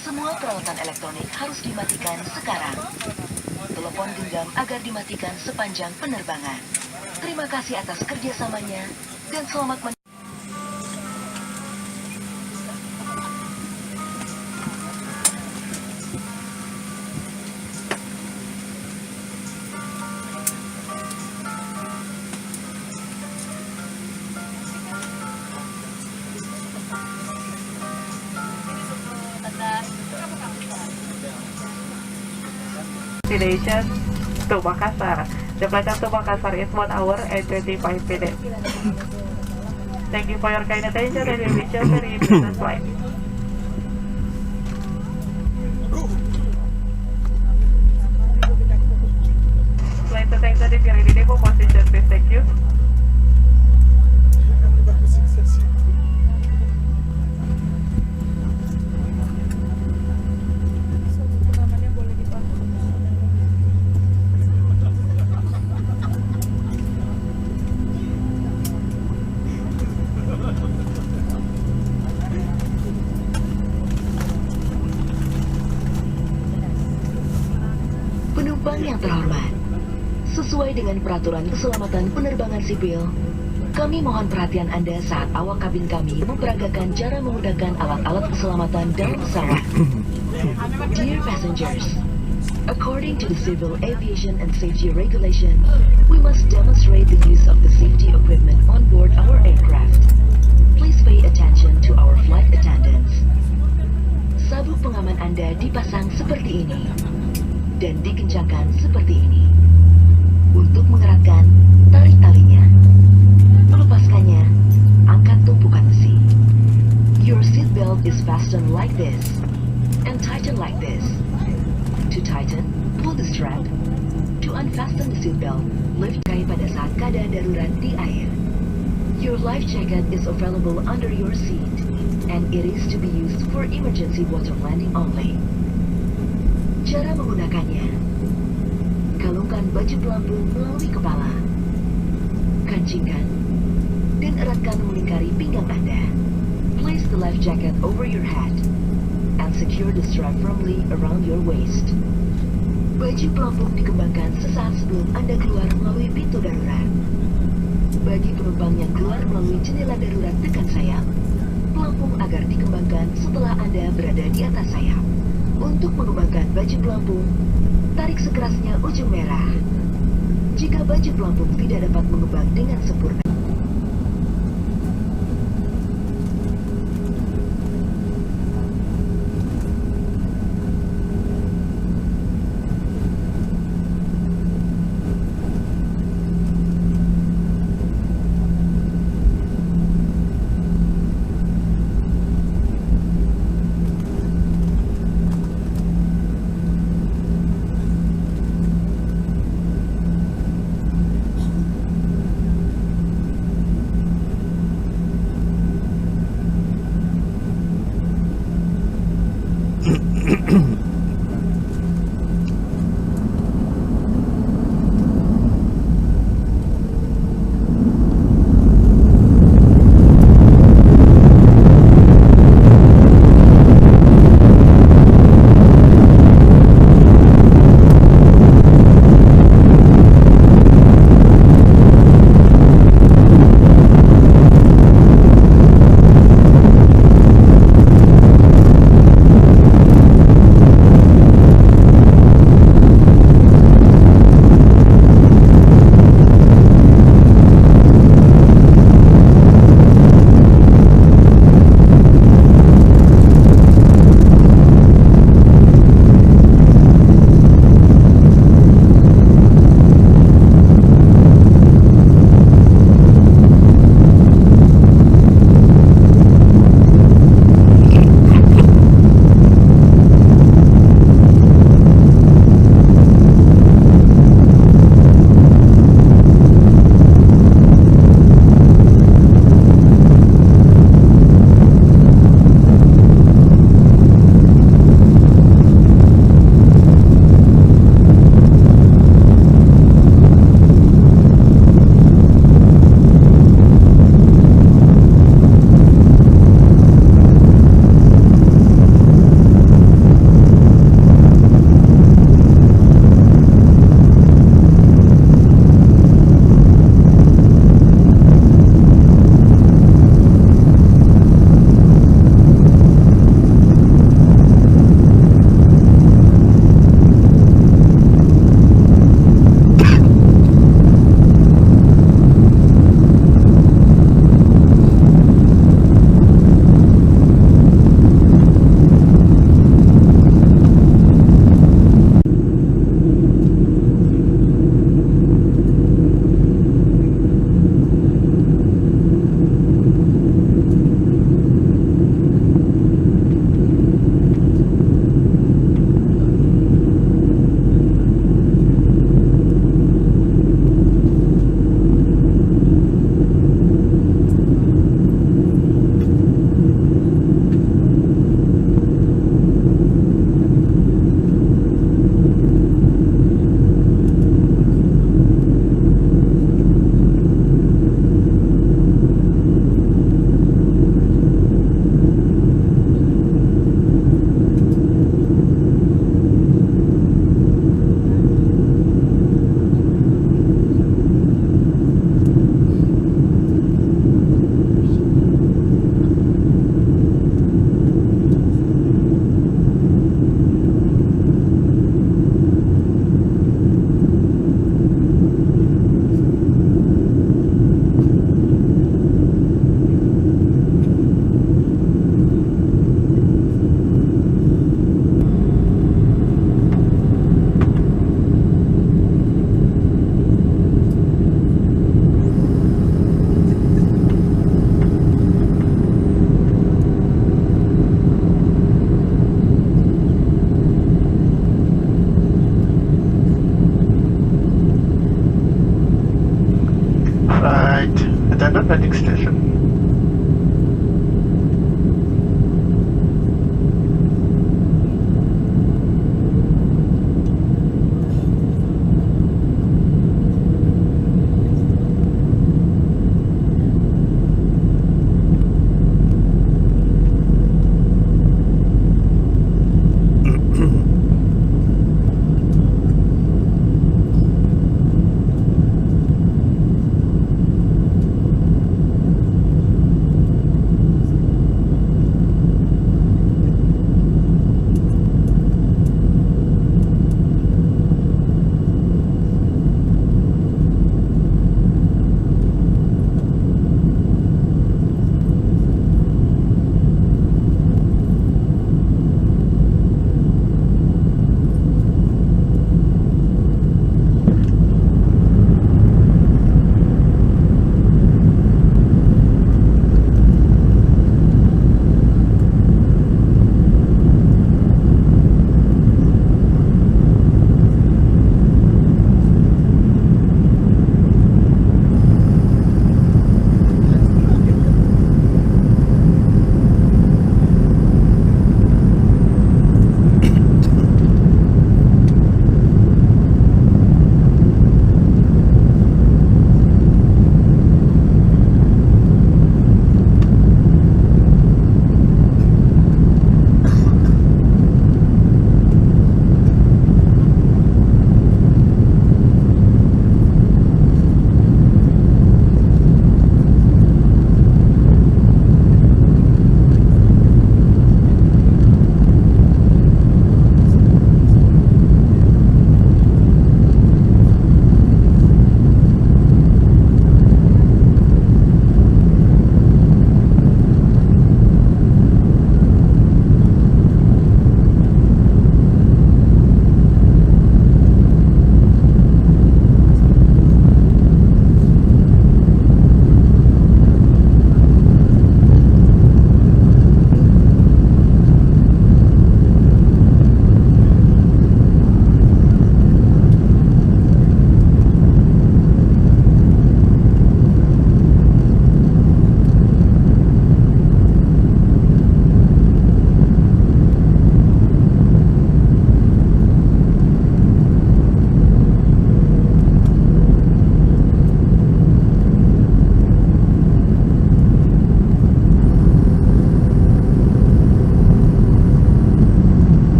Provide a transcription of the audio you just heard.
Semua peralatan elektronik harus dimatikan sekarang. Telepon genggam agar dimatikan sepanjang penerbangan. Terima kasih atas kerjasamanya dan selamat Destination to Makassar. The flight to Makassar is 1 hour and 25 minutes. Thank you for your kind attention and we wish you a very pleasant flight. Flight to Texas, if you're ready for position, please. Thank you. Penumpang yang terhormat, sesuai dengan peraturan keselamatan penerbangan sipil, kami mohon perhatian Anda saat awak kabin kami memperagakan cara menggunakan alat-alat keselamatan dalam pesawat. Dear passengers, according to the Civil Aviation and Safety Regulation, we must demonstrate the use of the safety equipment on board our aircraft. Please pay attention to our flight attendants. Sabuk pengaman Anda dipasang seperti ini dan dikencangkan seperti ini. Untuk mengeratkan, tarik talinya. Melepaskannya, angkat tumpukan besi. Your seat belt is fastened like this and tighten like this. To tighten, pull the strap. To unfasten the seat belt, lift kaki pada saat keadaan darurat di air. Your life jacket is available under your seat and it is to be used for emergency water landing only. Cara menggunakannya: kalungkan baju pelampung melalui kepala, kancingkan, dan eratkan melingkari pinggang Anda. Place the life jacket over your head and secure the strap firmly around your waist. Baju pelampung dikembangkan sesaat sebelum Anda keluar melalui pintu darurat. Bagi penumpang yang keluar melalui jendela darurat dekat sayap, pelampung agar dikembangkan setelah Anda berada di atas sayap. Untuk mengembangkan baju pelampung, tarik sekerasnya ujung merah. Jika baju pelampung tidak dapat mengembang dengan sempurna,